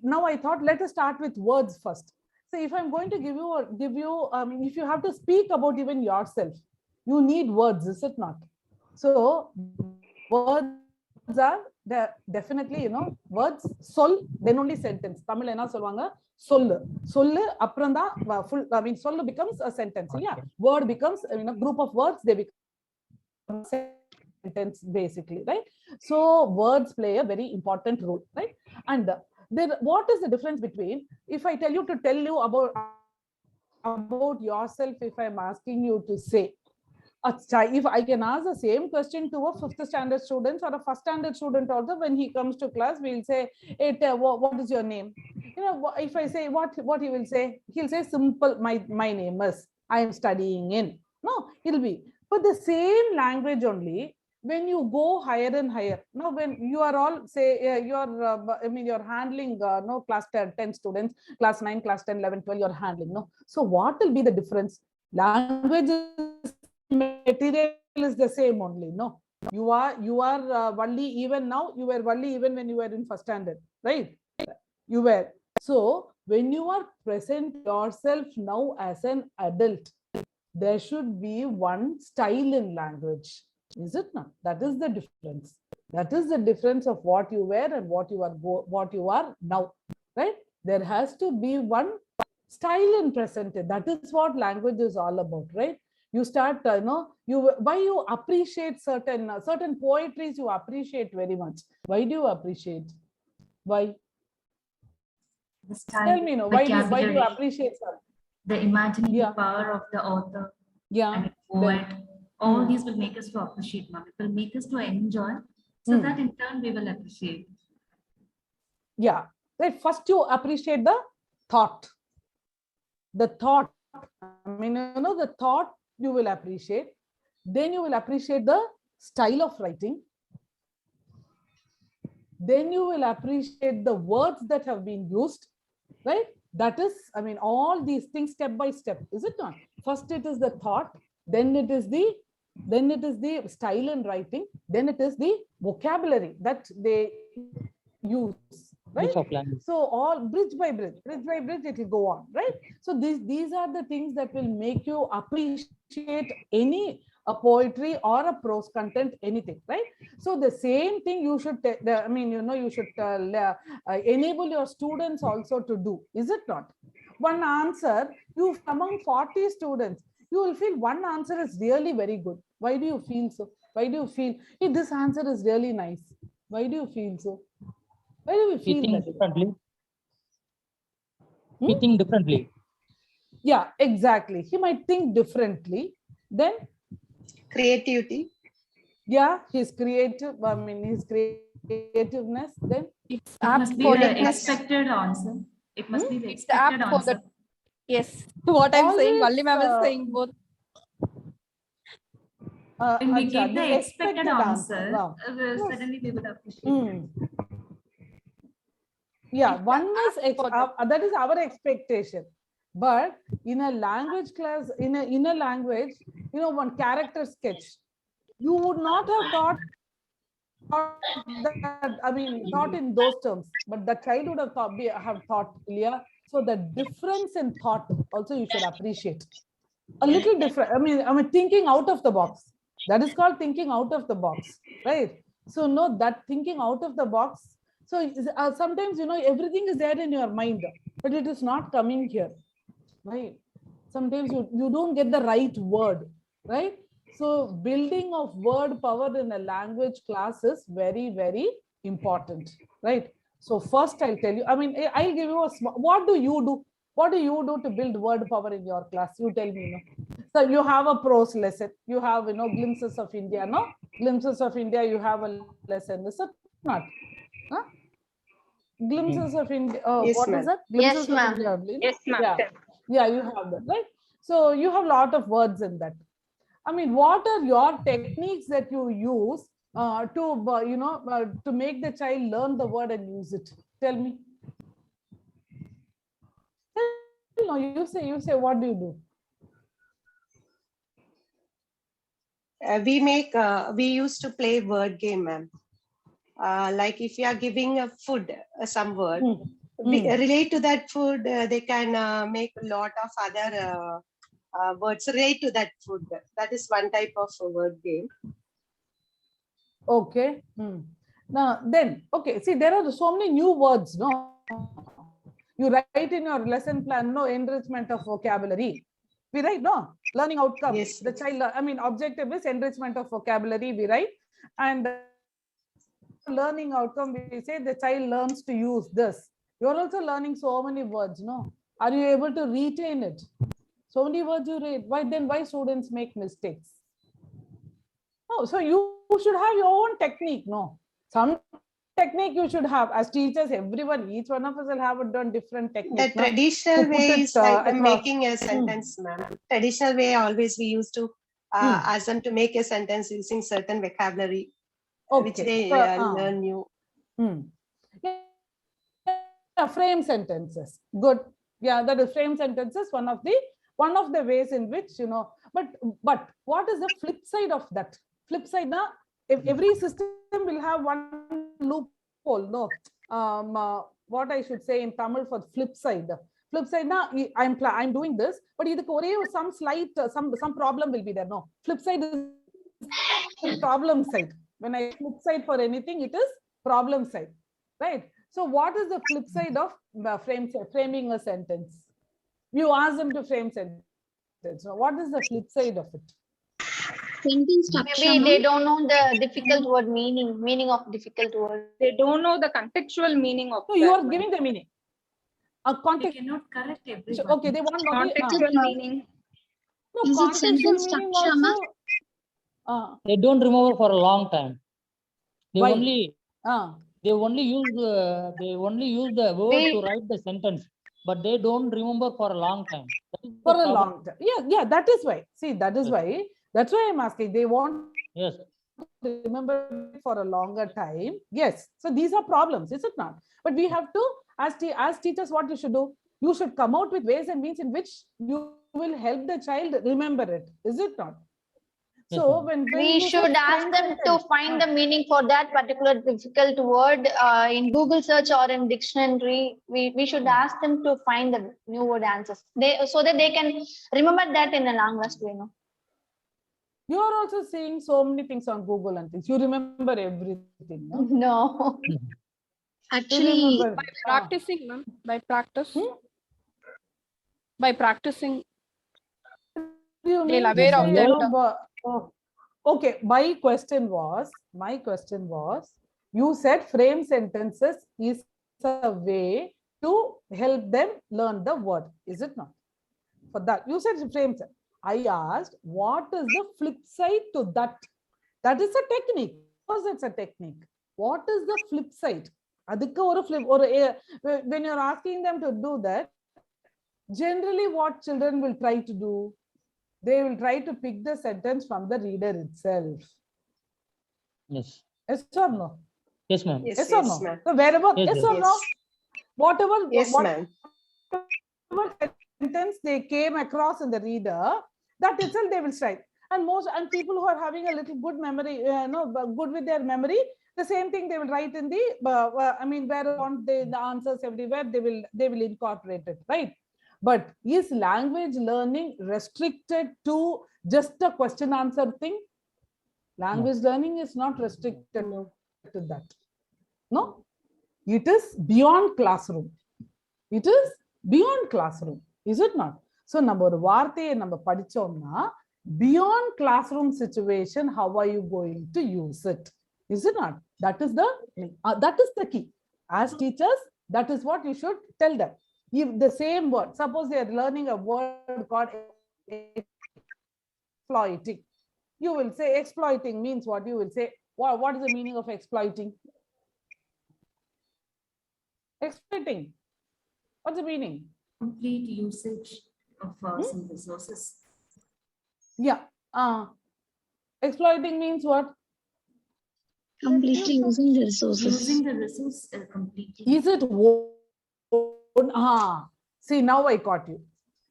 now I thought, let us start with words first. So if I'm going to give you, I mean, if you have to speak about even yourself, you need words, is it not? So words are definitely, words, soll, then only sentence. Tamil enna solvanga? Sollu. Sollu, apranda, full, I mean, sollu becomes a sentence. Yeah, word becomes, group of words, they become sentence basically, right? So words play a very important role, right? And then what is the difference between, if I tell you about yourself, if I'm asking you to say, if I can ask the same question to a fifth standard student or a first standard student also, when he comes to class, we'll say, hey, what is your name? If I say what he will say, he'll say simple, my name is, I am studying in. No, it'll be, but the same language only, when you go higher and higher. Now, when you are all say, you're handling no class 10 students, class 9, class 10, 11, 12, you're handling. No, so what will be the difference? Language material is the same only. No, you are Valli even now, you were Valli even when you were in first standard, right? You were. So when you are present yourself now as an adult, there should be one style in language, is it not? That is the difference. That is the difference of what you were and what you are now, right? There has to be one style in present. That is what language is all about, right? You start, why you appreciate certain poetries, you appreciate very much. Why do you appreciate? Why? The style, Tell me, why do you appreciate something? The imaginative power of the author and the poet, all these will make us to appreciate, ma'am. It will make us to enjoy, so that in turn we will appreciate. Yeah, right. First you appreciate the thought. The thought, I mean, the thought you will appreciate. Then you will appreciate the style of writing. Then you will appreciate the words that have been used, right? That is, I mean, all these things step by step, is it not? First it is the thought, then it is the style in writing, then it is the vocabulary that they use, right? So all bridge by bridge it will go on, right? So these are the things that will make you appreciate any a poetry or a prose content, anything, right? So the same thing you should you should enable your students also to do, is it not? One answer, you among 40 students, you will feel one answer is really very good. Why do you feel so? Why do you feel, hey, this answer is really nice? Why do you feel so? Why do we feel that? Differently. He think differently. Yeah, exactly. He might think differently. Then creativity. Yeah, his creative. I mean, his creativeness. Then it must be the expected answer. It must be the expected answer. Yes, what I'm saying, Always, Valli ma'am is saying both. When we get the expected answer, Wow. suddenly we would appreciate. Yeah, one is that is our expectation. But in a language class, in a language, one character sketch, you would not have thought that, I mean, thought in those terms, but the child would have thought, Ilya. So the difference in thought also you should appreciate. A little different. I mean, thinking out of the box. That is called thinking out of the box, right? So no, that thinking out of the box. So sometimes, everything is there in your mind, but it is not coming here, right? Sometimes you don't get the right word, right? So building of word power in a language class is very, very important, right? So first I'll tell you, I mean, I'll give you what do you do? What do you do to build word power in your class? You tell me. So you have a prose lesson. You have, glimpses of India, no? Glimpses of India, you have a lesson. Is it not? Huh? Glimpses of India. Yes, What is that? Glimpses of India. Yes, ma'am. Yeah, you have that, right? So you have a lot of words in that. I mean, what are your techniques that you use to make the child learn the word and use it? Tell me. No, you say, what do you do? We used to play word game, ma'am. Like if you are giving a food, some word, relate to that food. They can make a lot of other words relate to that food. That is one type of word game. Okay. Now then, okay. See, there are so many new words. No, you write in your lesson plan. No, enrichment of vocabulary. We write no learning outcome. Yes. The child. I mean, objective is enrichment of vocabulary. We write, and learning outcome. We say the child learns to use this. You are also learning so many words. No, are you able to retain it? So many words you read. Why then? Why students make mistakes? Oh, so you should have your own technique. No, some technique you should have as teachers. Everyone, each one of us will have done different The technique. traditional To put way it, is like across. making a sentence, ma'am. Traditional way always we used to ask them to make a sentence using certain vocabulary, which they learn new. Yeah, frame sentences. Good. Yeah, that is frame sentences. One of the ways in which, you know. But what is the flip side of that? Flip side, na, if every system will have one loophole. No, what I should say in Tamil for flip side. Flip side, na, I'm doing this, but some slight some problem will be there. No, flip side is the problem side. When I flip side for anything, it is problem side, right? So what is the flip side of framing a sentence? You ask them to frame sentence. So what is the flip side of it? Sentence structure. Maybe they don't know the difficult word meaning of difficult word. They don't know the contextual meaning of. So you are giving the meaning. A context. You cannot correct everyone. Okay, they want Contextual meaning. No, Is it contextual sentence meaning structure, ma'am? also. They don't remember for a long time. They Why? only use the word to write the sentence, but they don't remember for a long time. For a long time. Yeah, that is why. See, that is why. That's why I'm asking. They want Yes. to remember for a longer time. Yes. So these are problems, is it not? But we have to, as teachers, what you should do? You should come out with ways and means in which you will help the child remember it. Is it not? So when We you should ask them to find the meaning for that particular difficult word in Google search or in dictionary. We should ask them to find the new word answers. So that they can remember that in a long last way. No? You are also seeing so many things on Google and things. You remember everything. No? No. Actually, Remember, Practicing, ma'am. By practice. By practicing. you They'll mean aware to of say, that. you know, okay, my question was, you said frame sentences is a way to help them learn the word. Is it not? For that, you said frame sentence. I asked, what is the flip side to that? That is a technique. Of course, it's a technique. What is the flip side? When you're asking them to do that, generally what children will try to do, they will try to pick the sentence from the reader itself. Yes. Yes or no? Yes, ma'am. Yes or no? ma'am. So wherever, Yes, yes or yes. no? Whatever, Yes, ma'am. whatever sentence they came across in the reader, that itself they will strike. And people who are having a little good memory, good with their memory, the same thing they will write in the, where on the answers everywhere, they will incorporate it, right? But is language learning restricted to just a question answer thing? Language learning is not restricted to that. No, it is beyond classroom. It is beyond classroom, is it not? So, number vaarthaiye நம்ம படிச்சோம்னா beyond classroom situation, how are you going to use it? Is it not? That is the key. As teachers, that is what you should tell them. If the same word, suppose they are learning a word called exploiting, you will say exploiting means what? You will say, what is the meaning of exploiting? Exploiting. What's the meaning? Complete usage of some resources. Yeah. Exploiting means what? completely using the resources. Using the resource completely. Is it see, now I caught you.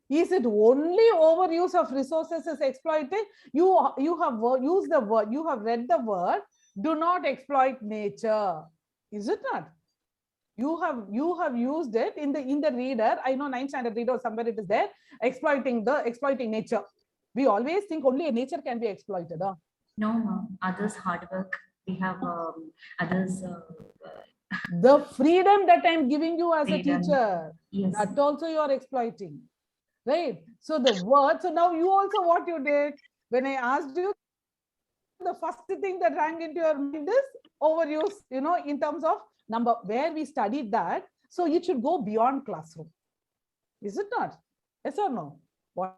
Is it only overuse of resources is exploited? You have used the word, you have read the word, do not exploit nature. Is it not? You have used it in the reader. I know 9th standard reader somewhere it is there, exploiting nature. We always think only nature can be exploited. Huh? No, ma'am. Others hard work. We have others. The freedom that I'm giving you as a Freedom. teacher, Yes. that also you are exploiting, right? So the word. So now you also what you did when I asked you, the first thing that rang into your mind is overuse. You know, in terms of number, where we studied that. So it should go beyond classroom. Is it not? Yes or no? What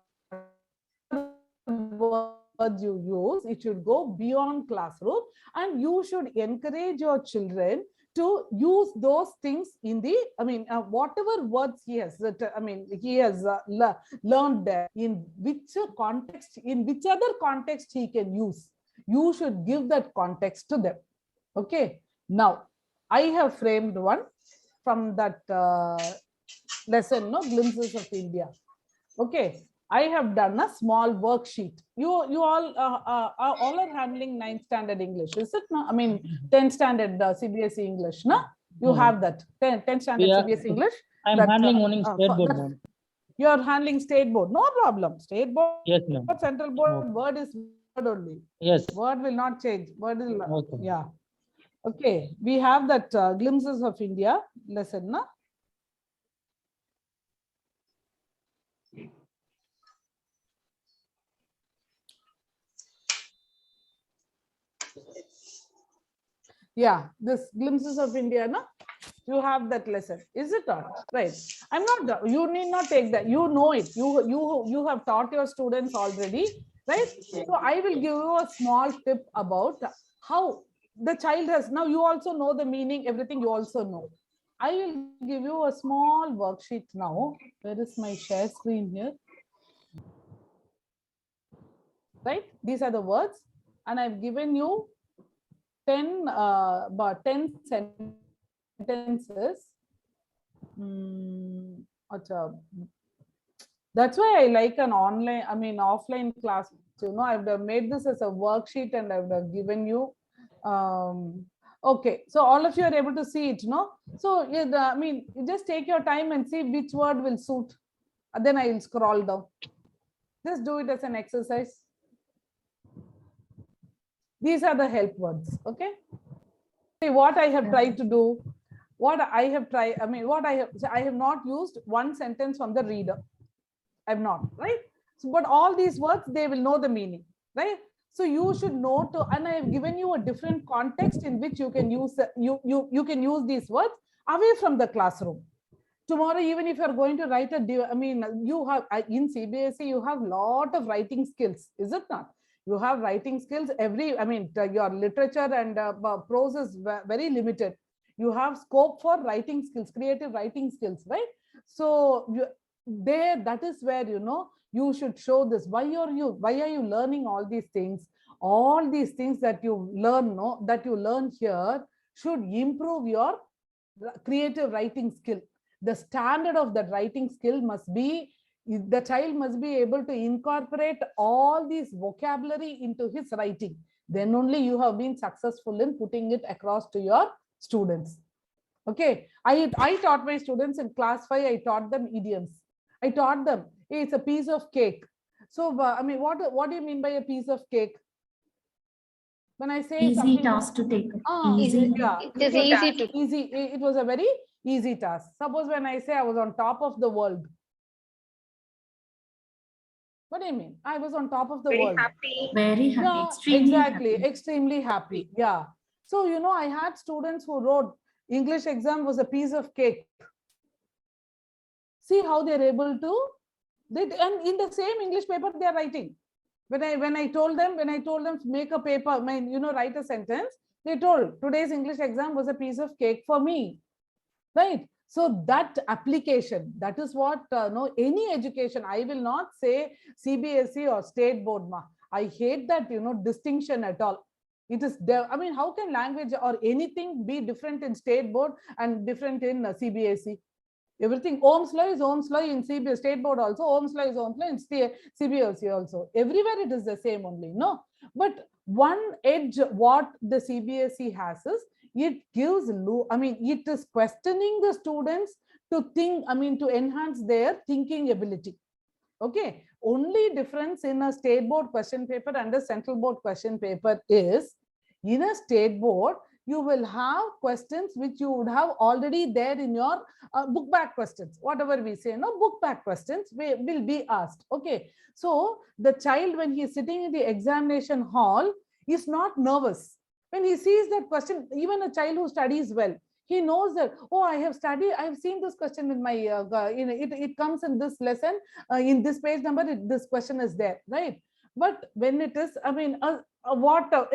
words you use, it should go beyond classroom, and you should encourage your children to use those things in the, whatever words he has, he has learned in which context, in which other context he can use. You should give that context to them. Okay. Now, I have framed one from that lesson, no, Glimpses of India. Okay. I have done a small worksheet. You all are handling 9th standard English, is it? No, 10th standard CBSE English. No, you have that 10th standard CBSE English. I'm handling only state board, ma'am. You are handling state board. No problem. State board. Yes, ma'am. Central board. Word is word only. Yes. Word will not change. Word will. Okay. Yeah. Okay. We have that Glimpses of India lesson. No? Yeah, this Glimpses of India, no? You have that lesson, is it not? Right. I'm not, you need not take that. You know it. You have taught your students already, right? So I will give you a small tip about how the child has, now you also know the meaning, everything you also know. I will give you a small worksheet now. Where is my share screen here? Right? These are the words, and I've given you 10 sentences. That's why I like an offline class. You know, I've made this as a worksheet and I've given you. Okay, so all of you are able to see it, no? So you just take your time and see which word will suit. And then I will scroll down. Just do it as an exercise. These are the help words, okay? See what I have tried to do, I have not used one sentence from the reader. I have not, right? So, but all these words, they will know the meaning, right? So you should know to, and I have given you a different context in which you can use you can use these words away from the classroom. Tomorrow, even if you are going to write you have in CBSE, you have a lot of writing skills, is it not? You have writing skills. Your literature and prose is very limited. You have scope for writing skills, creative writing skills, right? So that is where, you know, you should show this. Why are you learning all these things? All these things that you learn, that you learn here should improve your creative writing skill. The standard of that writing skill must be, the child must be able to incorporate all these vocabulary into his writing. Then only you have been successful in putting it across to your students. Okay, I taught my students in class 5, I taught them idioms. I taught them, hey, it's a piece of cake. So, what do you mean by a piece of cake? When I say easy task to take. Easy. Yeah, It is easy to. easy. It was a very easy task. Suppose when I say I was on top of the world. What do you mean? I was on top of the world. Very happy. Yeah, Extremely exactly. happy. Extremely happy. Yeah. So, you know, I had students who wrote English exam was a piece of cake. See how they're able to, and in the same English paper they're writing. When I told them to make a paper, write a sentence, they told today's English exam was a piece of cake for me, right? So that application, that is what, any education, I will not say CBSE or state board. I hate that, distinction at all. It is, how can language or anything be different in state board and different in CBSE? Everything, Ohm's law is Ohm's law in CBSE, state board also, Ohm's law is Ohm's law in CBSE also. Everywhere it is the same only, no? But one edge what the CBSE has is, it gives, it is questioning the students to think, to enhance their thinking ability. Okay, only difference in a state board question paper and a central board question paper is, in a state board, you will have questions which you would have already there in your book back questions. Whatever we say, no, book back questions will be asked. Okay, so the child, when he is sitting in the examination hall, is not nervous. When he sees that question, even a child who studies well, he knows that, oh, I have studied, I have seen this question in my, it comes in this lesson, in this page number, this question is there, right? But when it is, what a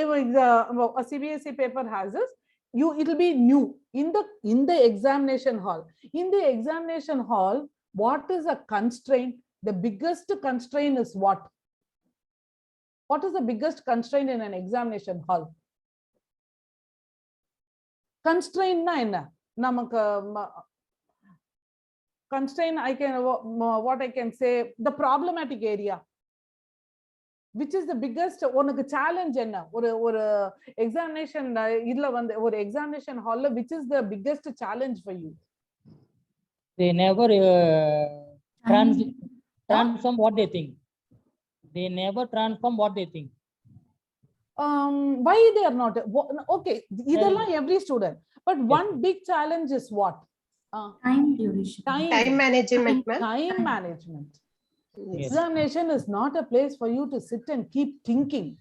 CBSE paper has is, it will be new in the examination hall. In the examination hall, what is a constraint? The biggest constraint is what? What is the biggest constraint in an examination hall? Constraint na enna? Namakku constraint, what I can say, the problematic area. Which is the biggest challenge enna? Or examination examination hall, which is the biggest challenge for you? They never transform what they think. They never transform what they think. Why they are not? Okay, every student. But one big challenge is what? Time duration. Time management, ma'am. Time management. Yes. Examination is not a place for you to sit and keep thinking,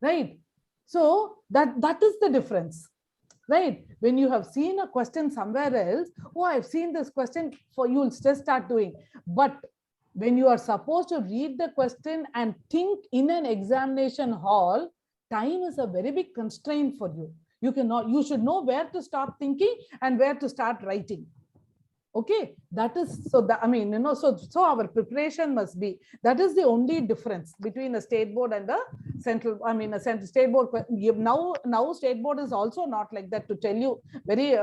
right? So that is the difference, right? When you have seen a question somewhere else, oh, I've seen this question, for you will just start doing. But when you are supposed to read the question and think in an examination hall, time is a very big constraint for you. You should know where to stop thinking and where to start writing. Okay, that is so that so our preparation must be, that is the only difference between a state board and a central, a state board. Now state board is also not like that, to tell you very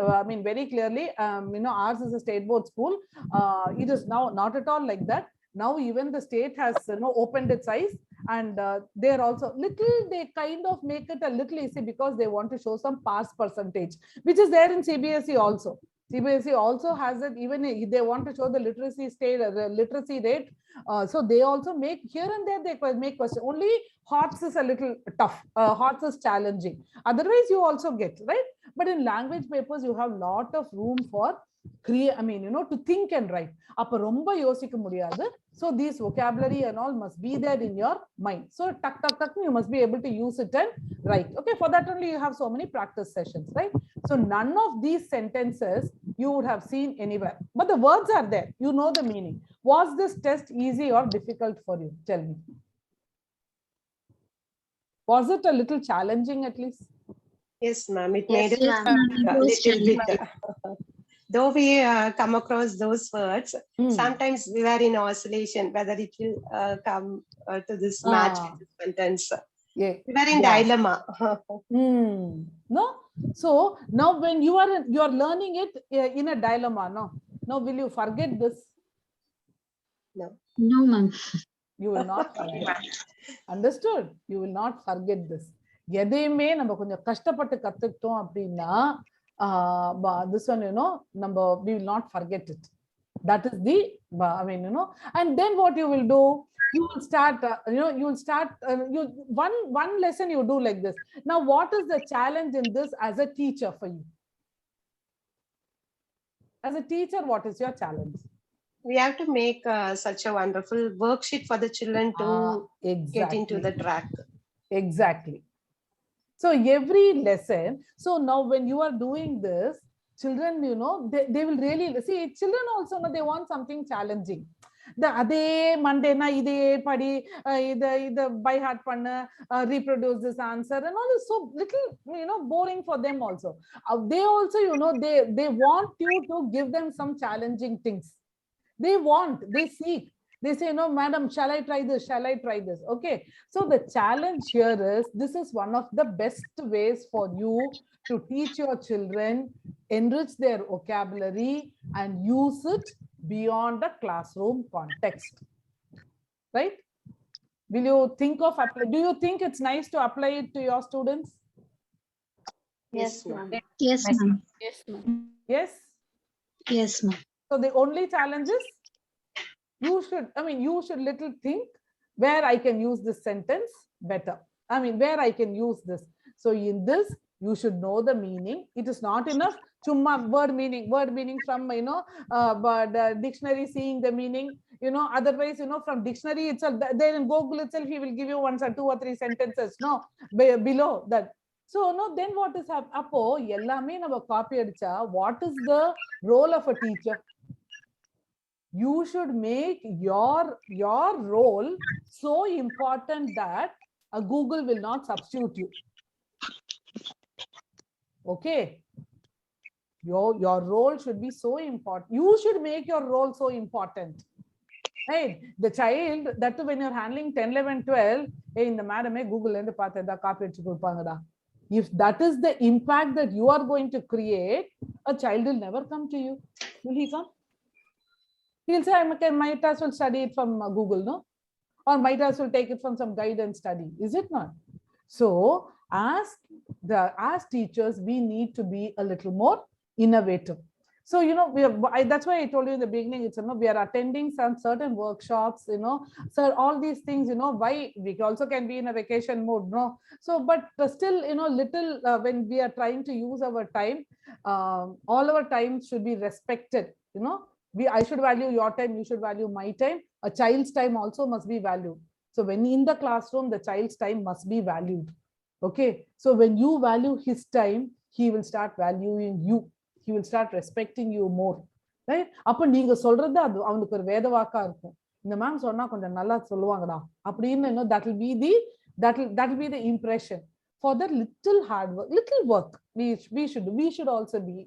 very clearly. Ours is a state board school. It is now not at all like that. Now even the state has opened its eyes, and they're also they kind of make it a little easy, because they want to show some pass percentage, which is there in CBSE also. CBSE also has it, even if they want to show the literacy state, the literacy rate. So they also make, here and there they make question. Only HOTS is a little tough. HOTS is challenging. Otherwise you also get, right? But in language papers, you have lot of room for create, to think and write. Appa romba yosika mudiyadhu. So these vocabulary and all must be there in your mind. So tuck, you must be able to use it and write. Okay, for that only you have so many practice sessions, right? So none of these sentences you would have seen anywhere, but the words are there. You know the meaning. Was this test easy or difficult for you? Tell me. Was it a little challenging at least? Yes, ma'am. It Yes, made it ma'am. It a was little bit. challenging. Though we come across those words, sometimes we are in oscillation whether it will come to this match with this sentence. Yeah. We were in dilemma. No. So now when you are learning it in a dilemma, no. Now will you forget this? No, ma'am. You will not forget. Understood? You will not forget this. எதையுமே நம்ம கொஞ்சம் கஷ்டப்பட்டு கத்துக்கிட்டோம் அப்படின்னா this one, we will not forget it. That is the, and then what you will do, you will start, one lesson you do like this. Now, what is the challenge in this as a teacher for you? As a teacher, what is your challenge? We have to make such a wonderful worksheet for the children to get into the track. Exactly. So every lesson, so now when you are doing this, children, they will really, see, children also, they want something challenging. The ade Monday na ide padi ida by heart panna, reproduce this answer, and all is so little boring for them also. They also they want you to give them some challenging things. They seek. They say, no, madam, shall I try this? Shall I try this? Okay. So the challenge here is, this is one of the best ways for you to teach your children, enrich their vocabulary, and use it beyond the classroom context. Right? Will you think of, do you think it's nice to apply it to your students? Yes, ma'am. ma'am. Yes, ma'am. Yes, ma'am. Yes. Yes, ma'am. So the only challenge is you should little think where I can use this sentence better. Where I can use this. So in this, you should know the meaning. It is not enough chumma word meaning from, but dictionary seeing the meaning, otherwise, from dictionary itself, there in Google itself, he will give you 1 or 2 or 3 sentences, no, below that. So, no, then what is happening? Appo, yellame nama copy adicha, what is the role of a teacher? You should make your role so important that a Google will not substitute you. Okay. Your role should be so important. You should make your role so important. Right? The child, that when you're handling 10, 11, 12, hey, in the madam, Google and the copy. If that is the impact that you are going to create, a child will never come to you. Will he come? He'll say, I might as well study it from Google, no? Or might as well take it from some guide and study. Is it not? So as teachers, we need to be a little more innovative. So, that's why I told you in the beginning, it's, we are attending some certain workshops, so all these things, why we also can be in a vacation mode, no? So, but still, little, when we are trying to use our time, all our time should be respected, I should value your time, you should value my time. A child's time also must be valued. So when in the classroom, the child's time must be valued. Okay. So when you value his time, he will start valuing you. He will start respecting you more. Right? அப்ப நீங்க சொல்றது அது அவனுக்கு ஒரு வேத வாக்கா இருக்கும். இந்த மேம் சொன்னா கொஞ்சம் நல்லா சொல்லுவாங்கடா. அப்படின்னு that will be the impression. For that little hard work, little work, we should also be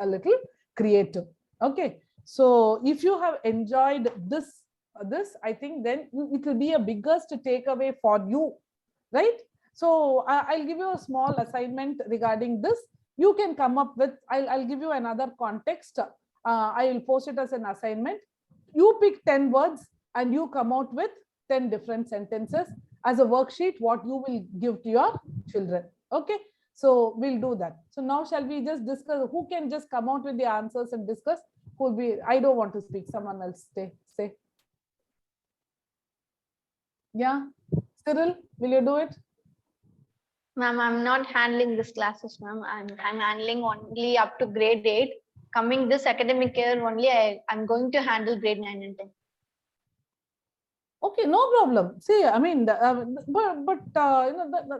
a little creative. Okay. So if you have enjoyed this, I think then it will be a biggest takeaway for you, right? So I'll give you a small assignment regarding this. You can come up with, I'll give you another context. I will post it as an assignment. You pick 10 words and you come out with 10 different sentences as a worksheet, what you will give to your children. Okay. So we'll do that. So now shall we just discuss who can just come out with the answers and discuss? Could be, I don't want to speak, someone else say. Yeah, Cyril, will you do it? Ma'am, I'm not handling this classes, ma'am. I'm handling only up to grade 8. Coming this academic year only, I'm going to handle grade 9 and 10. Okay, no problem. See,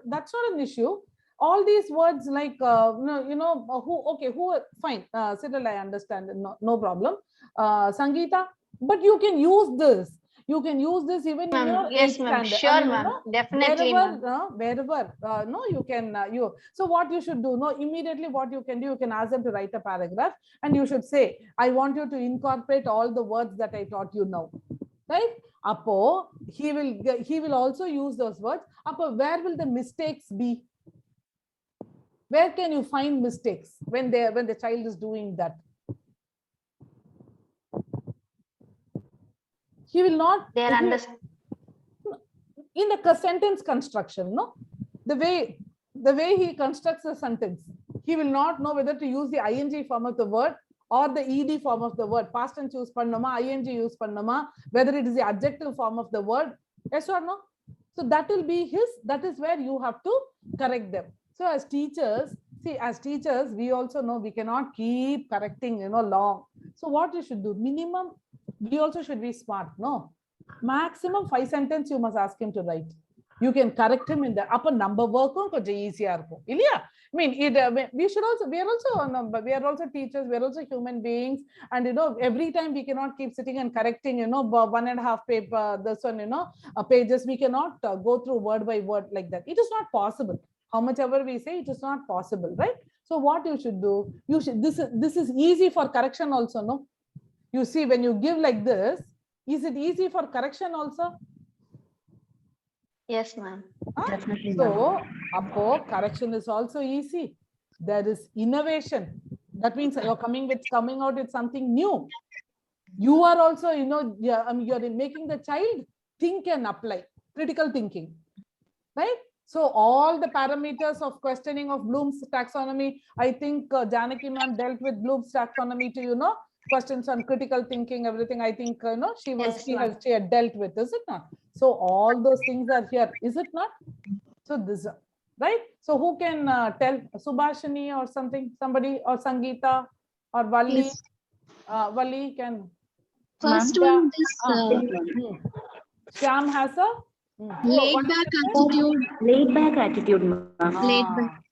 that's not an issue. All these words like, who, fine, Cyril, I understand, no problem. Sangeeta, but you can use this. You can use this even in your yes, ma'am. Sure, ma'am. Definitely, wherever, you can, so what you should do, immediately what you can do, you can ask them to write a paragraph and you should say, I want you to incorporate all the words that I taught you now, right? Appo, he will also use those words. Appo, where will the mistakes be? Where can you find mistakes when the child is doing that? He will not. They understand. In the sentence construction, no, the way he constructs a sentence, he will not know whether to use the ing form of the word or the ed form of the word. Past tense use pannuma, ing use pannuma, whether it is the adjective form of the word. Yes or no? So that will be that is where you have to correct them. So as teachers, we also know we cannot keep correcting, long. So what you should do, minimum, we also should be smart, no? Maximum 5 sentences you must ask him to write. You can correct him in the upper number work easier. We are also teachers, we are also human beings, and every time we cannot keep sitting and correcting, 1.5 paper, this one, pages. We cannot go through word by word like that. It is not possible. How much ever we say, it is not possible, right? So what you should do, this is easy for correction also, no? You see, when you give like this, is it easy for correction also? Yes, ma'am. Definitely. So, correction is also easy. There is innovation. That means you're coming out with something new. You are also, you're making the child think and apply. Critical thinking, right? So all the parameters of questioning of Bloom's taxonomy, I think Janaki ma'am dealt with Bloom's taxonomy to, you know, questions on critical thinking, everything. I think, you know, Yes, she had dealt with, is it not? So all those things are here, is it not? So this, right? So who can tell, Subhashini or something, somebody, or Sangeeta or Valli? Yes. Valli can. First Yeah. one, this Shyam has a laid back attitude. Laid back attitude, ma'am. Laid back.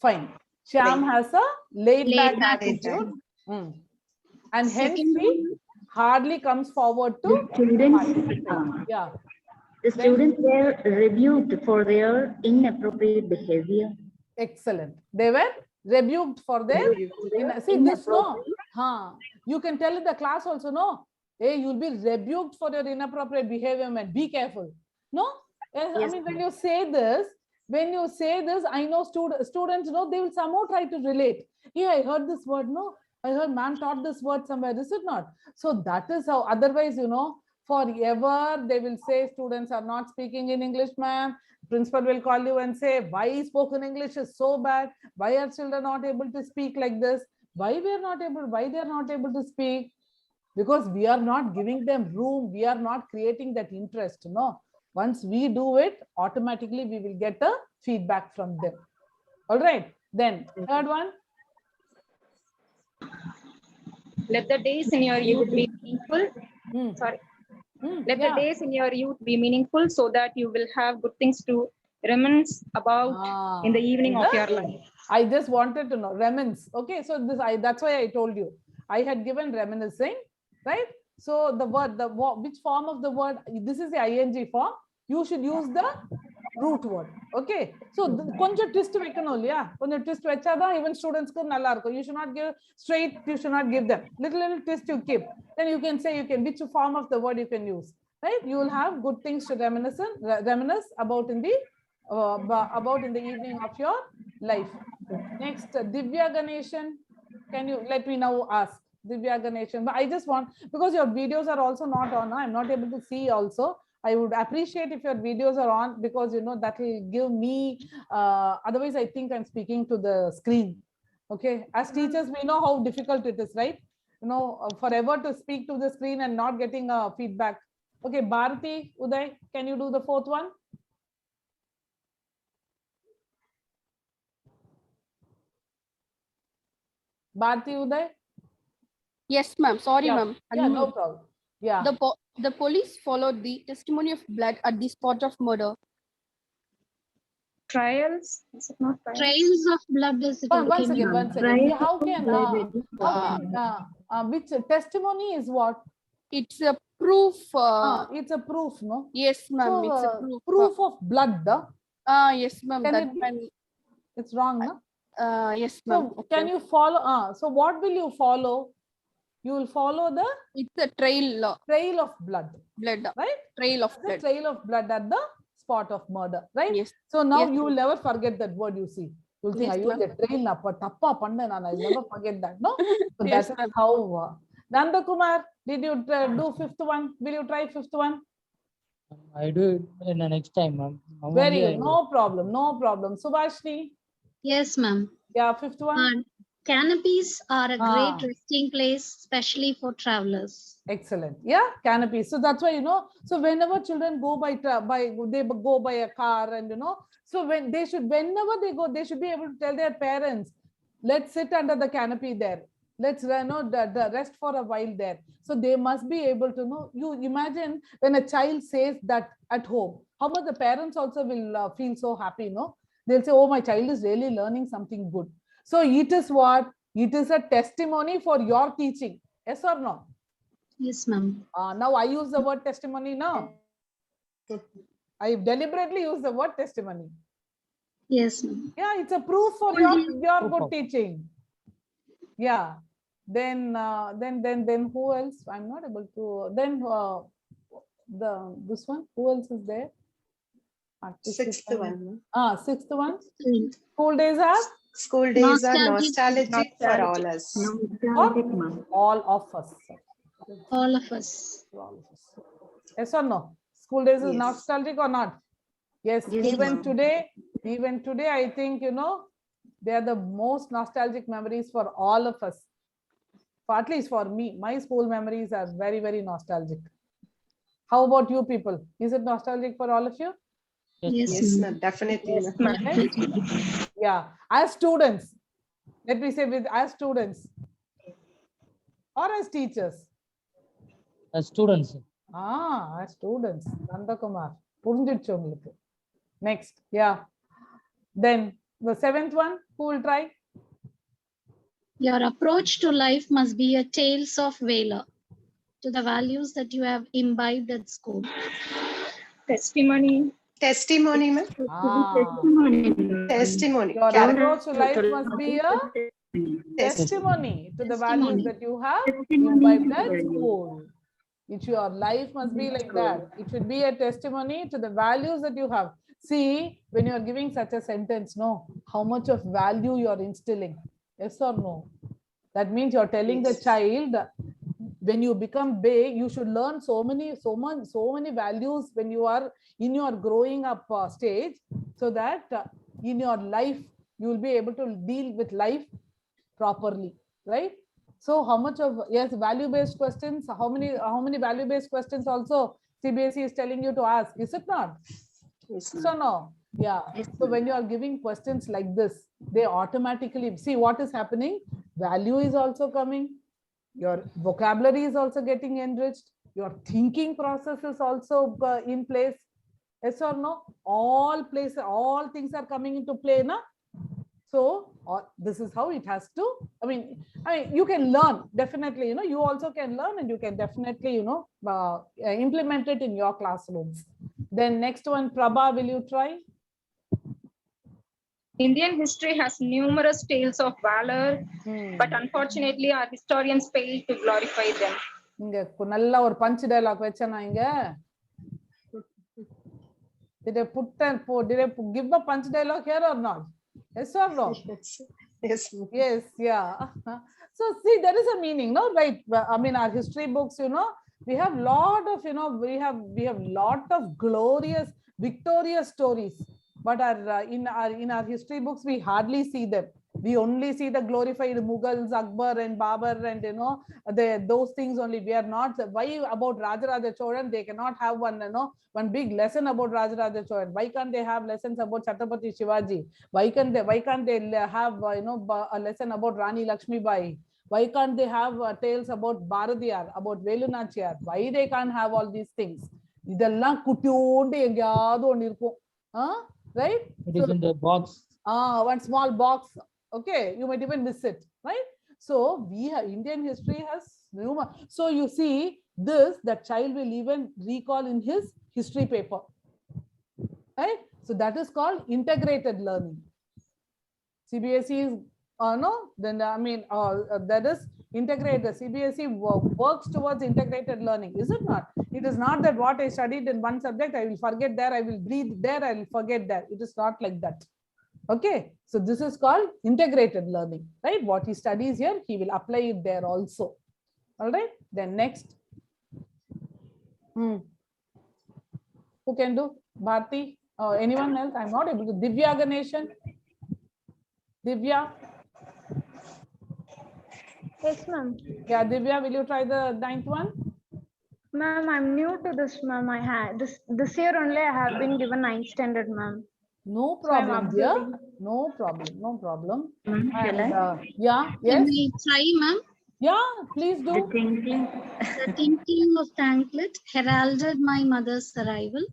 Fine. Shyam has a laid back Laid back attitude. And hence Second he one, hardly comes forward The to students, yeah. the students were rebuked for their inappropriate behavior. Excellent. They were rebuked for their see this no. You can tell in the class also, no. Hey, you'll be rebuked for your inappropriate behavior, man. Be careful. No? I mean, when you say this, I know students, no, they will somehow try to relate. Yeah, I heard this word, no. I heard man taught this word somewhere, is it not? So that is how, otherwise, you know, forever they will say students are not speaking in English, ma'am. Principal will call you and say, why spoken English is so bad? Why are children not able to speak like this? Why they are not able to speak? Because we are not giving them room. We are not creating that interest, no. Once we do it, automatically we will get a feedback from them. All right. Then third one. Let the days in your youth be meaningful. Sorry. Let the days in your youth be meaningful so that you will have good things to reminisce about in the evening of your life. I just wanted to know reminisce. Okay, so this that's why I told you. I had given reminiscing, right? So the word, which form of the word? This is the ing form. You should use the root word. Okay. So konja twist vekanum illaya. Konja twist vechada even students ku nalla irukum. You should not give straight. You should not give them little twist. You keep. Then you can say which form of the word you can use. Right? You will have good things to reminisce about in the evening of your life. Next, Divya Ganeshan. Can you let me now ask Divya Ganeshan? But I just want, because your videos are also not on. I'm not able to see also. I would appreciate if your videos are on, because you know that will give me, otherwise I think I'm speaking to the screen. Okay, as teachers we know how difficult it is, right? You know, forever to speak to the screen and not getting a feedback. Okay, Bharati, Uday, can you do the fourth one? Bharati, Uday? Yes, ma'am. Sorry, Yeah, ma'am. yeah, no problem. Yeah. The police followed the testimony of blood at the spot of murder. Trials? Is it not trials? Trails of blood is it Once okay, again, ma'am? once again. How can which testimony is what? It's a proof. It's a proof, no? Yes, ma'am. So, It's a proof. proof of blood. Yes, ma'am. Can That it be? can. It's wrong, no? Yes, ma'am. So can you follow? So what will you follow? You will follow the It's a trail. trail of blood, Blood. right? Trail of The blood. trail of blood at the spot of murder, right? Yes. So now Yes, you will never forget that word you see. You'll think, Yes, I use ma'am. the trail na tappa panna na. I'll never forget that. No. So Yes, that's ma'am. how. Nanda Kumar, did you do fifth one? Will you try fifth one? I do it in the next time, ma'am. Now Very only good. I No problem. No problem. Subhashni. Yes, ma'am. Yeah, fifth one. Canopies are a Ah. great resting place, especially for travelers. Excellent. Yeah, canopy. So that's why, you know, so whenever children go they go by a car, and you know, so whenever they go, they should be able to tell their parents, let's sit under the canopy there. Let's the rest for a while there. So they must be able to know. You imagine when a child says that at home, how much the parents also will feel so happy, no? They'll say, oh, my child is really learning something good. So it is what? It is a testimony for your teaching. Yes or no? Yes, ma'am. Now I use the word testimony now. I deliberately use the word testimony. Yes, ma'am. Yeah, it's a proof for your good teaching. Yeah. Then who else? I'm not able to. Then this one. Who else is there? Sixth one. Sixth one. School. School days are School days are Nostalgic. nostalgic for all us. Nostalgic, ma'am. all of us. All of us. All of us. Yes or no? School days is Yes. nostalgic or not? Yes, Yes, even ma'am. today, I think, they are the most nostalgic memories for all of us. For at least for me, my school memories are very, very nostalgic. How about you people? Is it nostalgic for all of you? Yes, Yes, ma'am. ma'am. Definitely. Yes, ma'am. ma'am. Yeah, as students, let me say as students or as teachers. As students. As students. Nandakumar. புரிஞ்சிடுச்சு உங்களுக்கு. Next, yeah. Then the seventh one, who will try? Your approach to life must be a tales of valor to the values that you have imbibed at school. Testimony. Testimony, ma'am. Testimony. Your Character. approach to life must be a testimony to the values Testimony. that you have Testimony imbibed to at the school. Your life must be like that. It should be a testimony to the values that you have. See, when you are giving such a sentence, no, how much of value you are instilling? Yes or no? That means you're telling the Yes. child, when you become big, you should learn so many values when you are in your growing up stage, so that in your life you will be able to deal with life properly, right? So how much of, yes, value based questions, how many value based questions also CBSE is telling you to ask, is it not? Yes, So ma'am. no, yeah. So when you are giving questions like this, they automatically see what is happening. Value is also coming. Your vocabulary is also getting enriched. Your thinking process is also in place. Yes or no? All things are coming into play, na? So this is how it has to. I mean, you can learn definitely. You also can learn, and you can definitely, implement it in your classrooms. Then next one, Prabha, will you try? Indian history has numerous tales of valor, but unfortunately our historians fail to glorify them. இங்க நல்ல ஒரு punch dialogue வச்சேனா இங்க. Did I give a punch dialogue here or not? Yes or no? Yes. Yes, yeah. So see, there is a meaning, no? Right? I mean, our history books, we have lot of, we have lot of glorious, victorious stories. But in our history books, we hardly see them. We only see the glorified Mughals, Akbar and Babur, and those things only. We are not. Why about Rajaraja Cholan? They cannot have one big lesson about Rajaraja Cholan. Why can't they have lessons about Chhatrapati Shivaji? Why can't they have a lesson about Rani Lakshmi Bai? Why can't they have tales about Bharadiyar, about Velu Nachiyar? Why they can't have all these things? இதெல்லாம் குட்டியோண்டு எங்கயாவது ஒன்னு இருக்கும். Right? It is in the box. One small box. Okay, you might even miss it, right? So we have Indian history has numerous. So you see this, that child will even recall in his history paper, right? So that is called integrated learning. CBSE is no, then I mean that is integrated. CBSE works towards integrated learning, is it not? It is not that what I studied in one subject, I will forget there, I will breathe there, I will forget there. It is not like that. Okay, so this is called integrated learning, right? What he studies here, he will apply it there also. All right, then next. Who can do? Bharti? Anyone else? I'm not able to. Divya Ganeshan? Divya? Yes, ma'am. Yeah, Divya, will you try the 9th one? Ma'am, I'm new to this, ma'am. I had this year only I have been given 9th standard, ma'am. No problem, dear. No problem. No problem. Shall I? Yeah, Can yes. we try, ma'am? Yeah, please do. The thinking. The tinkling of the anklet heralded my mother's arrival.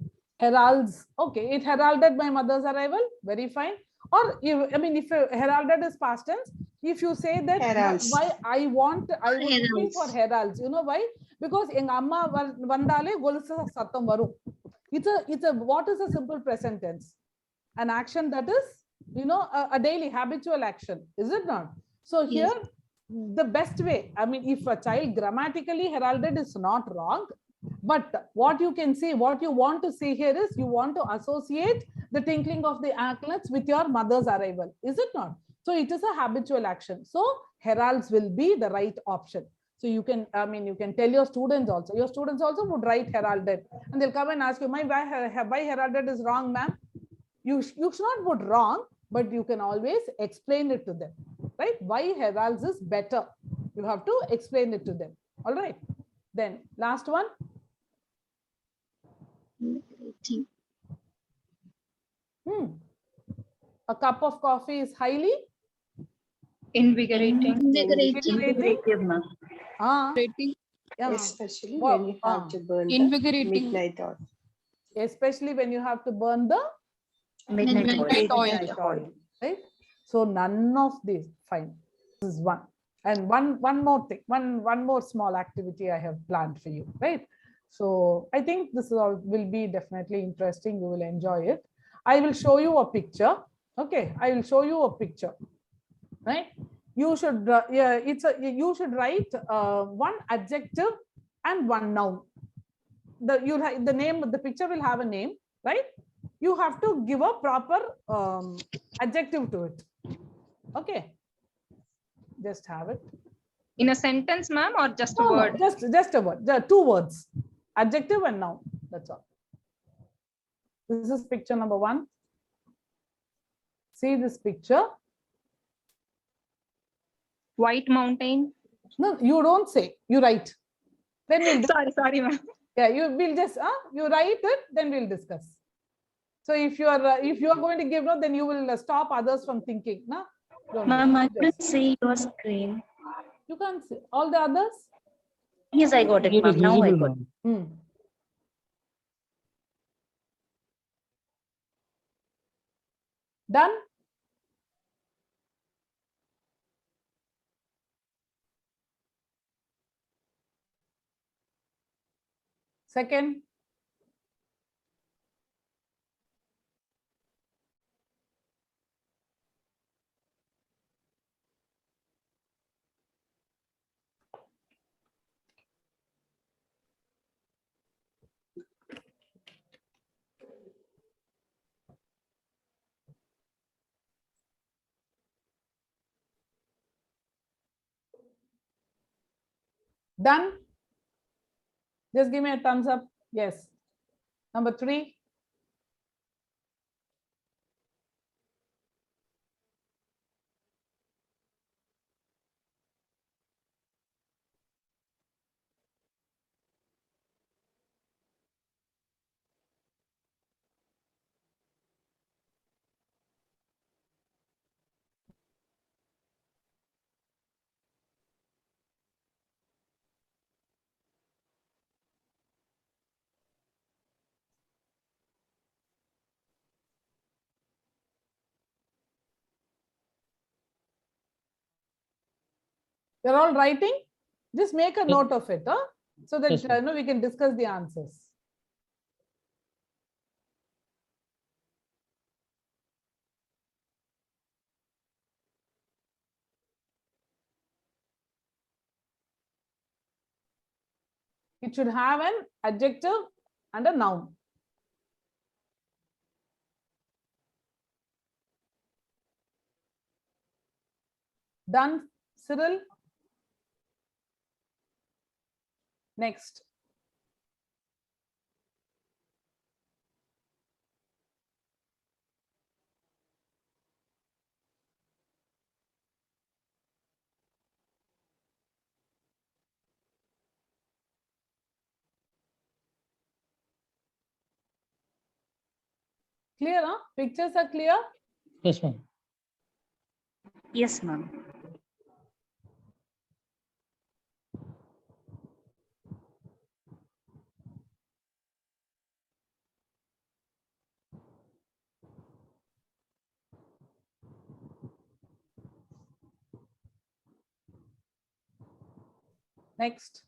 Heralds. Okay, it heralded my mother's arrival. Very fine. Or if heralded is past tense, if you say that, Heralds. why I was looking for heralds. You know why? Because enga amma vandale golusu satham varum. It's a what is a simple present tense? An action that is, a daily habitual action, is it not? So here, the best way, I mean, if a child grammatically heralded is not wrong, but what you can see, what you want to see here is, you want to associate the tinkling of the anklets with your mother's arrival, is it not? So it is a habitual action. So heralds will be the right option. So you can, you can tell your students also. Your students also would write heralded, and they'll come and ask you, why heralded is wrong, ma'am? you should not put wrong, but you can always explain it to them, right? Why heralds is better. You have to explain it to them. All right. Then last one. A cup of coffee is highly Invigorating. Invigorating, ma'am. Yeah. Especially when you have to burn the midnight oil. Especially when you have to burn the Midnight oil. midnight oil, right? So none of these. Fine. This is one. And one more thing, one more small activity I have planned for you, right? So I think this will be definitely interesting. You will enjoy it. I will show you a picture. Okay, I will show you a picture, right? You should you should write one adjective and one noun. The name, the picture will have a name, right? You have to give a proper adjective to it. Okay, just have it in a sentence, ma'am, or just a no, word? No, just a word. There are 2 words, adjective and noun. That's all. This is picture number 1. See this picture. White mountain. No, you don't say. You write. Then we'll sorry, ma'am. Yeah, you will just you write it. Then we'll discuss. So if you are going to give no, then you will stop others from thinking. No, Ma'am, I couldn't see your screen. You can't see all the others. Yes, I got it, It is ma'am. Now I visible, got it. ma'am. Done. Second. Done. Just give me a thumbs up. Yes. Number 3. You're all writing? Just make a note of it, so that Yes, we can discuss the answers. It should have an adjective and a noun. Done, Cyril? Next. Clear, huh? Pictures are clear? Yes, ma'am. Yes, ma'am. Next.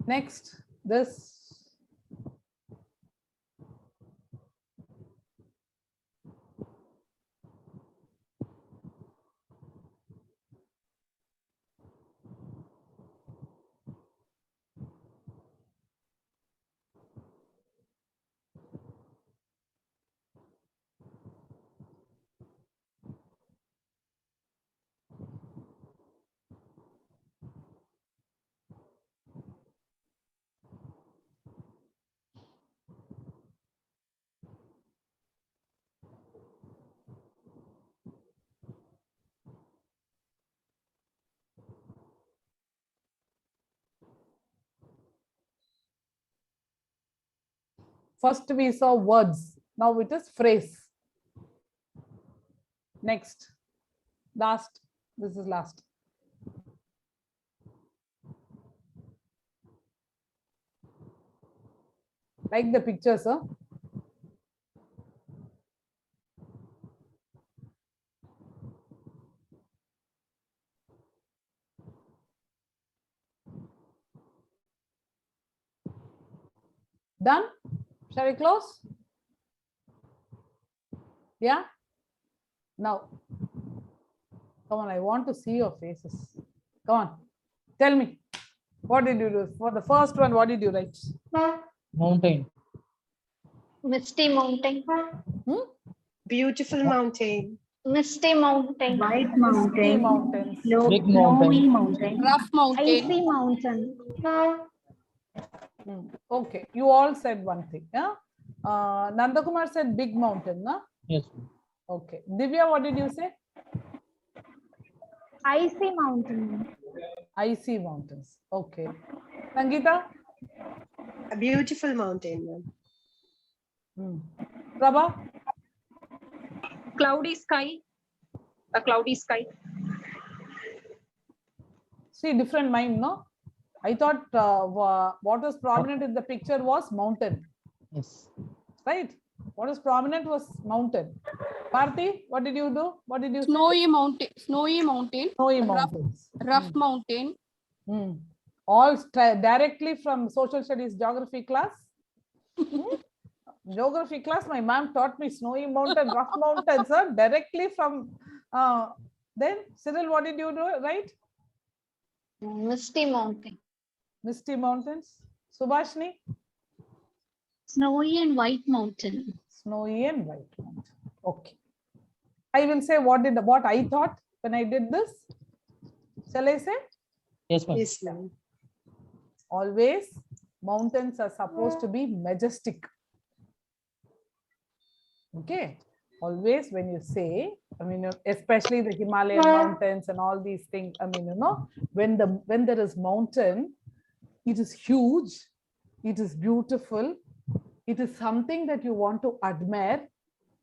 Next, this. First we saw words. Now it is phrase. Next, last. This is last. Like the pictures, huh? Done? Shall we close? Yeah? Now, come on, I want to see your faces. Come on, tell me. What did you do? For the first one, what did you write? Mountain. Misty mountain. Beautiful mountain. Misty mountain. White Misty mountain. mountains. Big mountain. Snowy mountain. Rough mountain. Icy mountain. Okay, you all said one thing. Yeah? Nandakumar said big mountain. No? Yes. Okay. Divya, what did you say? Icy mountain. Icy mountains. Okay. Sangeeta? A beautiful mountain. Prabha? Cloudy sky. A cloudy sky. See, different mind, no? I thought what was prominent in the picture was mountain, Yes. right? What was prominent was mountain. Bharti, what did you do? What did you say? Snowy mountain. Snowy mountain. Snowy mountains. Rough mountain. All directly from social studies geography class. Geography class, my ma'am taught me snowy mountain, rough mountains, directly from. Then, Cyril, what did you do, right? Misty mountain. Misty mountains. Subhashni? Snowy and white mountain. Snowy and white mountain. Okay. I will say what I thought when I did this. Shall I say? Yes, ma'am. Yes, ma'am. Always mountains are supposed to be majestic. Okay. Always when you say, I mean, especially the Himalayan mountains and all these things, I mean, you know, when there is mountain, it is huge, it is beautiful, it is something that you want to admire,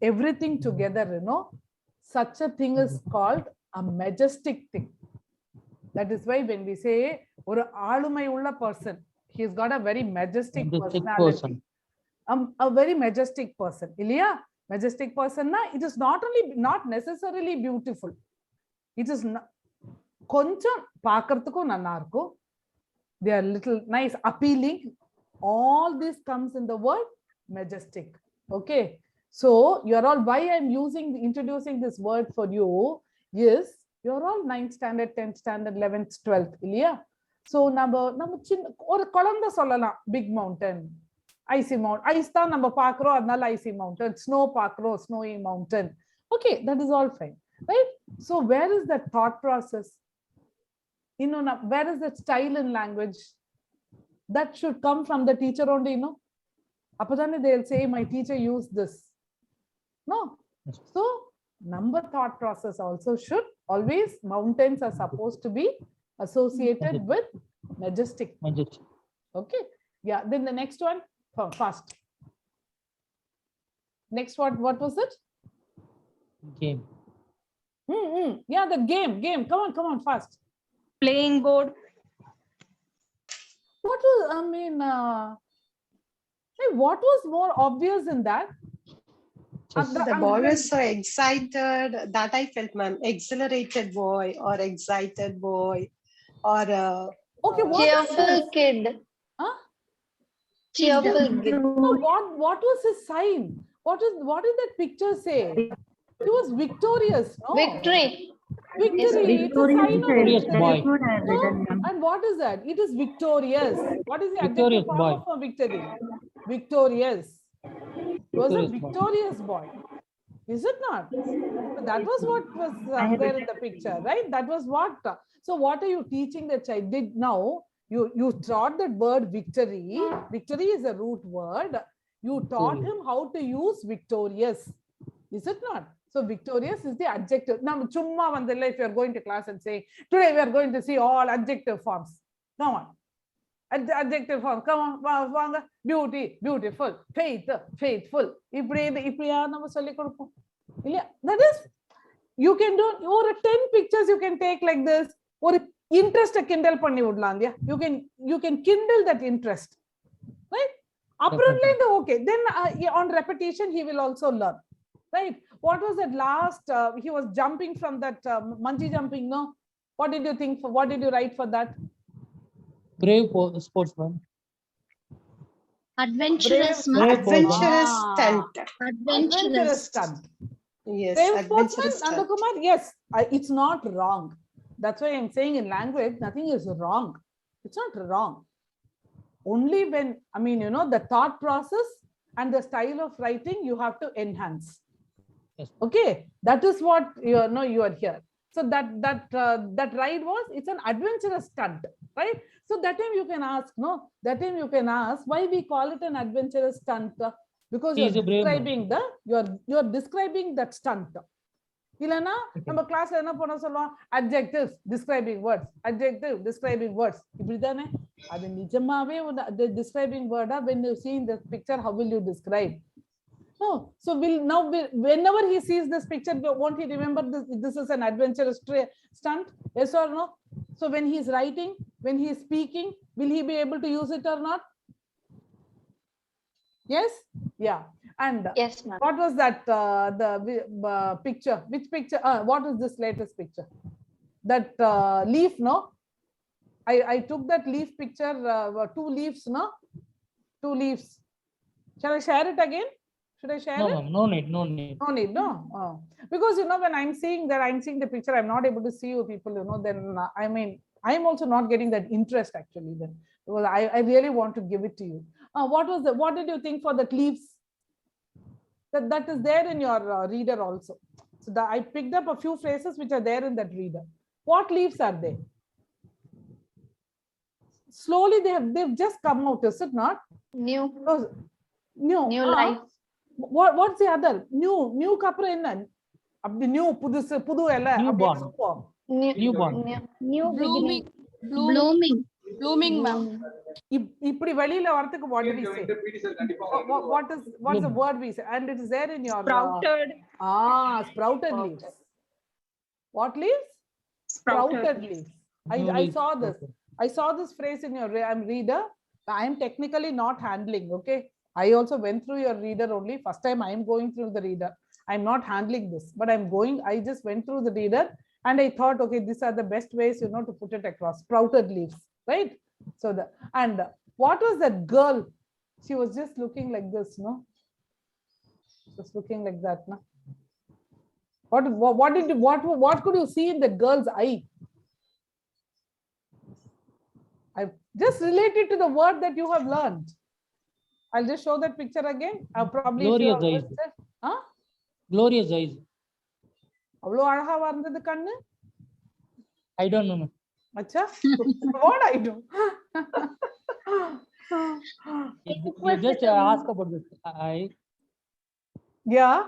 everything together, you know, such a thing is called a majestic thing. That is why when we say, or a person, he's got a very majestic personality. A very majestic person. Ilya? Majestic person, na, it is not necessarily beautiful. It is koncham paakarthukku nanna irukku. They are little nice, appealing. All this comes in the word majestic. Okay. So you are all, why I am introducing this word for you is you are all 9th standard, 10th standard, 11th, 12th. Ilya? So number or kolanda sollala, big mountain. Icy mountain. Ice ta number pakro adnala icy mountain. Snow pakro, snowy mountain. Okay, that is all fine. Right? So where is that thought process? You know, where is that style in language? That should come from the teacher only, you know. Apadane they'll say, my teacher used this. No. So number thought process also should always, mountains are supposed to be associated with majestic. Okay. Yeah. Then the next one, fast. Next what was it? Game. Yeah, the game. Come on, fast. Playing board. What was, I mean, what was more obvious in that? The boy was so excited that I felt, ma'am, exhilarated boy or excited boy or okay, what cheerful kid. Cheerful. No, what was his sign? What did that picture say? He was victorious, no? Victory. Victory. It's a sign of Victorious victory. boy. What I have No? written, ma'am. And what is that? It is victorious. What is the Victorious adjective form boy. of a victory? Victorious. He was a Victorious victorious boy. boy. Is it not? So that was what was there in the picture, right? That was what. So what are you teaching the child? Did now you taught that word victory. Victory is a root word. You taught him how to use victorious. Is it not? So victorious is the adjective. Now, chumma vandilla, if you are going to class and say, today we are going to see all adjective forms. Come on. Adjective form. Come on. Beauty, beautiful. Faith, faithful. That is, you can do over 10 pictures you can take like this. Or interest kindle panni vidlam. You can kindle that interest. Right? Apparently, okay. Then on repetition, he will also learn. Right? What was that last? He was jumping from that bungee jumping, no? What did you think? What did you write for that? Brave sportsman. Adventurous. Adventurous stunt. Adventurous stunt. Yes, Brave adventurous sportsman, stunt. Nandakumar, yes, it's not wrong. That's why I'm saying in language, nothing is wrong. It's not wrong. Only when, I mean, you know, the thought process and the style of writing, you have to enhance. Yes. Okay, that is what you know. You are here. So that ride was, it's an adventurous stunt, right? So that time you can ask, no? That time you can ask why we call it an adventurous stunt, because He is a brave man. you're describing that stunt. இல்லனா நம்ம கிளாஸ்ல என்ன பண்ண சொல்றோம், adjectives describing words, adjective describing words, இப்படிதானே? அது நிஜமாவே the describing word, when you see in the picture, how will you describe? No. So whenever he sees this picture, won't he remember this is an adventurous stunt? Yes or no? So when he is writing, when he is speaking, will he be able to use it or not? Yes? Yeah. And Yes, ma'am. what was that, the picture? Which picture? What is this latest picture? That leaf, no? I took that leaf picture, 2 leaves, no? 2 leaves. Shall I share it again? Should I share No, it? ma'am. No need. No need. No need, no? Because, you know, when I'm seeing the picture, I'm not able to see you people, you know, then, I mean, I'm also not getting that interest actually then. Well, I really want to give it to you. What did you think for that leaves? That is there in your reader also. So I picked up a few phrases which are there in that reader. What leaves are they? Slowly they've just come out, is it not? New Life. What's the other? New kapra enna? Abdi new pudu ella. Newborn. New beginning. Blooming, ma'am. இப்படி வெளியில வரதுக்கு what do we say? What's the word we say? And it is there in your Sprouted. Sprouted leaves. What leaves? Sprouted leaves. I saw this. I saw this phrase in your reader. I am technically not handling. Okay, I also went through your reader only. First time I am going through the reader. I'm not handling this, but I just went through the reader and I thought, okay, these are the best ways, you know, to put it across. Sprouted leaves, right? So what was that girl? She was just looking like this, no? Just looking like that, no? What could you see in the girl's eye? I just related to the word that you have learned. I'll just show that picture again. Probably Glorious eyes. Glorious eyes. அவ்வளவு அழகாவா இருந்தது கண்ணு? I don't know. Acha? What I do? You just ask about this. Yeah.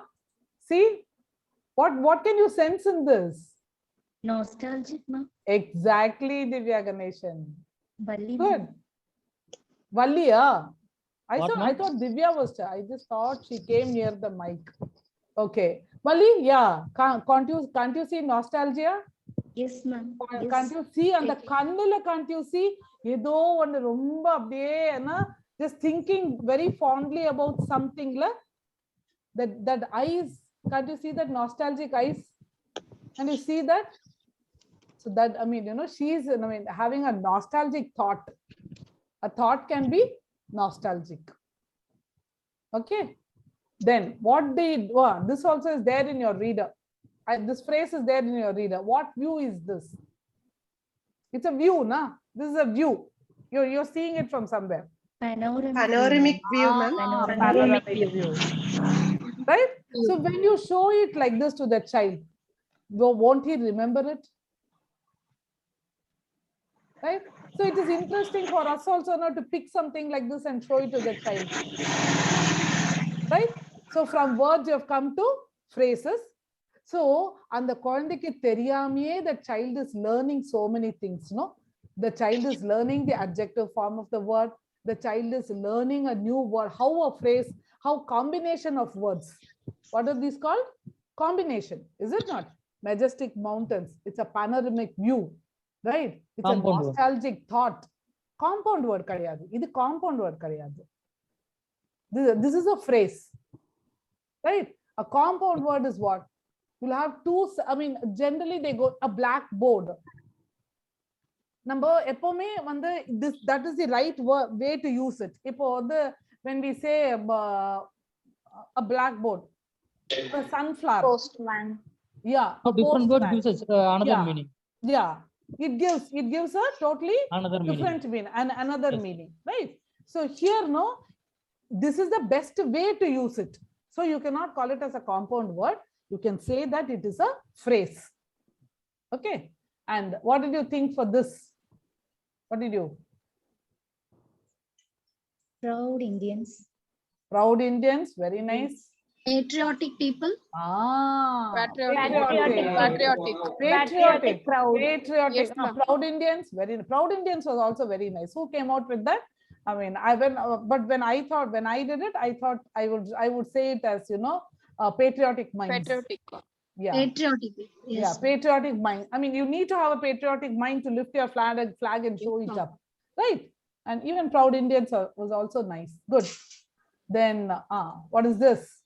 See? What can you sense in this? Nostalgic, ma'am. Exactly, Divya Ganeshan. Valli. Good. Valli, I What, thought Divya was. I just thought she came near the mic. Okay. Valli, yeah. Can't you see nostalgia? Yes, ma'am. Can't you see on the kannula? Can't you see? Edo one romba abdiye na, just thinking very fondly about something la. That eyes. Can't you see that nostalgic eyes? Can you see that? So that, I mean, you know, she's, I mean, having a nostalgic thought. A thought can be nostalgic. Okay. Then what did, this also is there in your reader. This phrase is there in your reader. What view is this? It's a view, na? This is a view. You're seeing it from somewhere. Panoramic view, ma'am. Panoramic view. Right? So when you show it like this to the child, won't he remember it? Right? So it is interesting for us also now to pick something like this and show it to the child. Right? So from words you have come to phrases. So, and the குழந்தைக்கு தெரியாமையே the child is learning so many things, no? The child is learning the adjective form of the word. The child is learning a new word, how a phrase, how combination of words. What are these called? Combination, is it not? Majestic mountains. It's a panoramic view, right? It's Compound a nostalgic thought. Compound word kadiyadu. This compound word kadiyadu. This is a phrase, right? A compound word is what? You'll have two, I mean, generally they go a blackboard. Number, this, that is the right way to use it. When we say a blackboard, a sunflower. Postman. Yeah. So different word postman. gives us another meaning. Yeah. It gives a totally Another different meaning and another meaning, right? So here, no, this is the best way to use it. So you cannot call it as a compound word. You can say that it is a phrase. Okay. And what did you think for this? What did you? Proud Indians. Proud Indians, very nice. Patriotic people. Patriotic crowd. Patriotic. Yes, ma'am. Proud Indians, Proud Indians was also very nice. Who came out with that? I mean, when I did it, I thought I would say it as, you know, patriotic minds. Patriotic. Yeah. Patriotic. Yes. Yeah, patriotic mind. I mean, you need to have a patriotic mind to lift your flag and show it up, right? And even Proud Indians was also nice. Good. Then, what is this?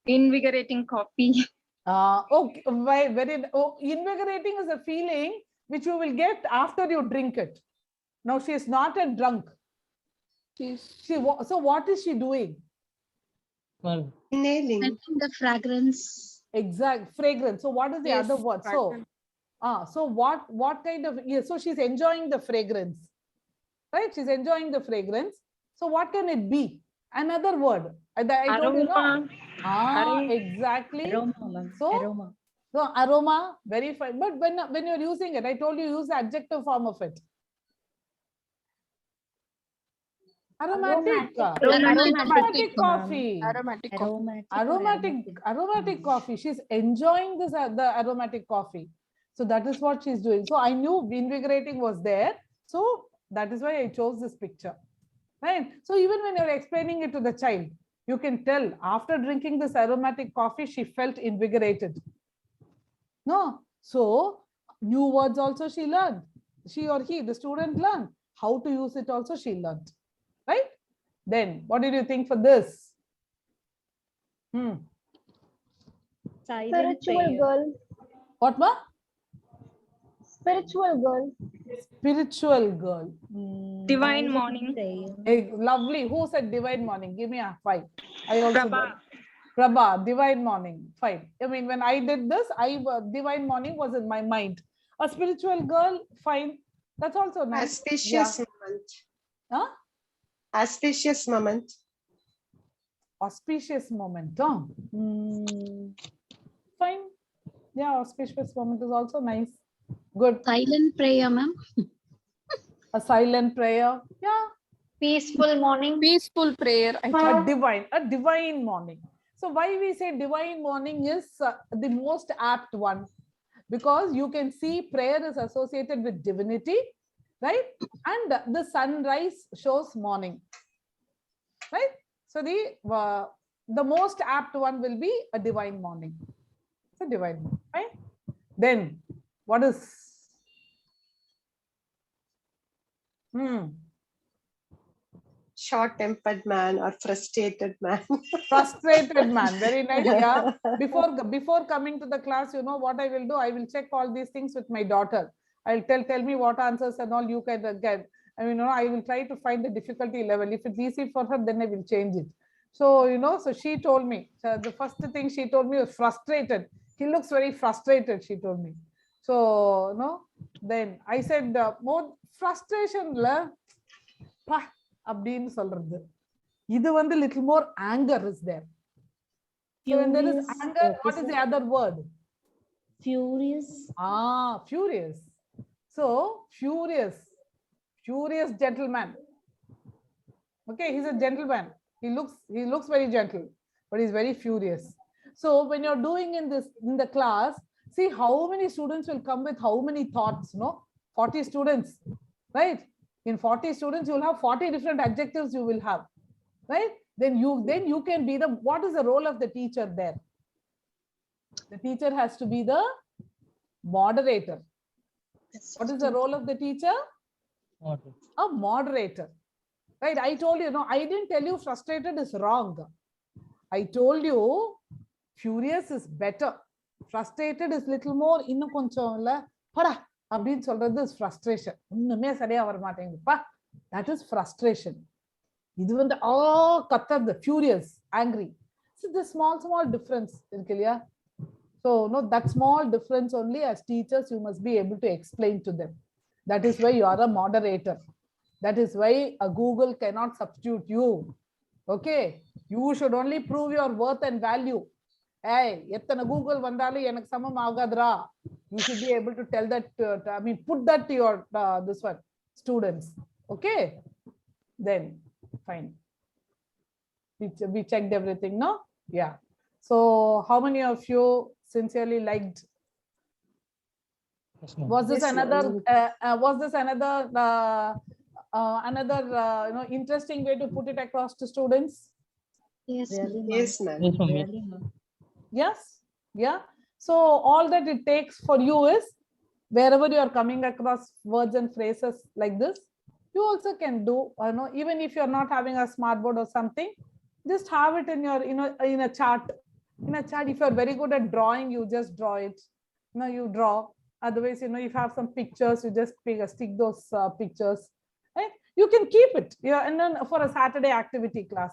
Invigorating coffee. Okay, invigorating is a feeling which you will get after you drink it. Now she is not a drunk. So what is she doing? Well, Inhaling. I think the fragrance. Exact fragrance. So what is the other word? So what kind of, so she's enjoying the fragrance, right? She's enjoying the fragrance. So what can it be? Another word. I don't know. Exactly. Aroma. So aroma, very fine. But when you're using it, I told you use the adjective form of it. Aromatic coffee. Aromatic coffee. She's enjoying this the aromatic coffee. So that is what she's doing. So I knew invigorating was there. So that is why I chose this picture. Right. So even when you're explaining it to the child, you can tell after drinking this aromatic coffee, she felt invigorated. No. So new words also she learned. She or he, the student learned. How to use it also she learned. Right? Then what did you think for this? Spiritual girl. What, ma? Spiritual girl. Spiritual girl. Divine morning. Hey, lovely. Who said divine morning? Give me a 5. I also Prabha, divine morning. 5. I mean, when I did this, divine morning was in my mind. A spiritual girl, fine. That's also nice. Auspicious moment. Huh? Auspicious moment. Auspicious moment. Huh? Fine. Yeah, auspicious moment is also nice. Good. Silent prayer, ma'am. A silent prayer. Yeah. Peaceful morning. Peaceful prayer. A divine morning. So why we say divine morning is the most apt one, because you can see prayer is associated with divinity, right? And the sunrise shows morning, right? So the most apt one will be a divine morning. It's a divine morning, right? Then what is? Short-tempered man or frustrated man. Frustrated man, very nice. Yeah. Before coming to the class, you know what I will do? I will check all these things with my daughter. I'll tell me what answers and all you can get. I mean, I will try to find the difficulty level. If it's easy for her, then I will change it. So, so she told me, so the first thing she told me was frustrated. He looks very frustrated, she told me. So, then I said, more frustration, abdin solradhu. Idu vandu little more anger is there. So when there is anger, what is the other word? Furious. Furious. So, furious gentleman. Okay, he's a gentleman. He looks very gentle, but he's very furious. So when you're doing in the class, see how many students will come with how many thoughts, 40 students, right? In 40 students, you'll have 40 different adjectives you will have, right? Then you can be what is the role of the teacher there? The teacher has to be the moderator. What is the role of the teacher? A moderator. Right? I told you, I didn't tell you frustrated is wrong. I told you furious is better. Frustrated is little more இன்னும் கொஞ்சம் இல்ல படா அப்படினு சொல்றது is frustration. இன்னுமே சரியா வர மாட்டேங்குதுப்பா. That is frustration. இது வந்து கத்தறது furious, angry. So the small difference இருக்கு இல்லையா? So that small difference only as teachers you must be able to explain to them. That is why you are a moderator. That is why a Google cannot substitute you. Okay, you should only prove your worth and value. Hey, எத்தனை Google வந்தாலும் எனக்கு சமம் ஆகாதுடா. You should be able to tell that, put that to your students. Okay, then fine. We checked everything, no? Yeah. So how many of you sincerely liked? Was this another interesting way to put it across to students? Yes. Yes, ma'am. Yes. Yeah. So all that it takes for you is wherever you are coming across words and phrases like this, you also can do, even if you're not having a smart board or something, just have it in your, in a chart. In a chart, if you're very good at drawing, you just draw it. You draw. Otherwise, if you have some pictures, you just stick those pictures. Right? You can keep it. Yeah, and then for a Saturday activity class.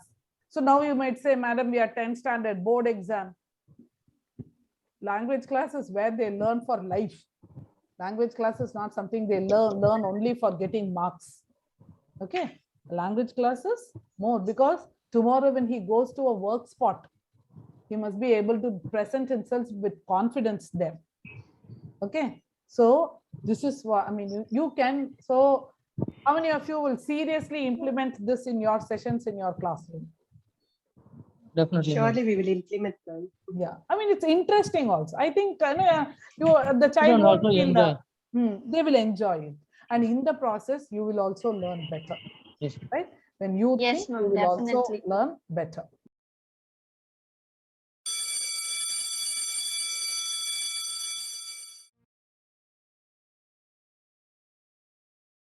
So now you might say, Madam, we are 10th standard board exam. Language class is where they learn for life. Language class is not something they learn only for getting marks. Okay, language classes more, because tomorrow when he goes to a work spot, he must be able to present himself with confidence there. Okay, so this is what you can. So how many of you will seriously implement this in your sessions in your classroom? Definitely. Surely we will implement them. Yeah, it's interesting also. I think the child also enjoy. They will enjoy it, and in the process you will also learn better. Yes. Right? When you Yes, think, ma'am, you will also definitely. learn better.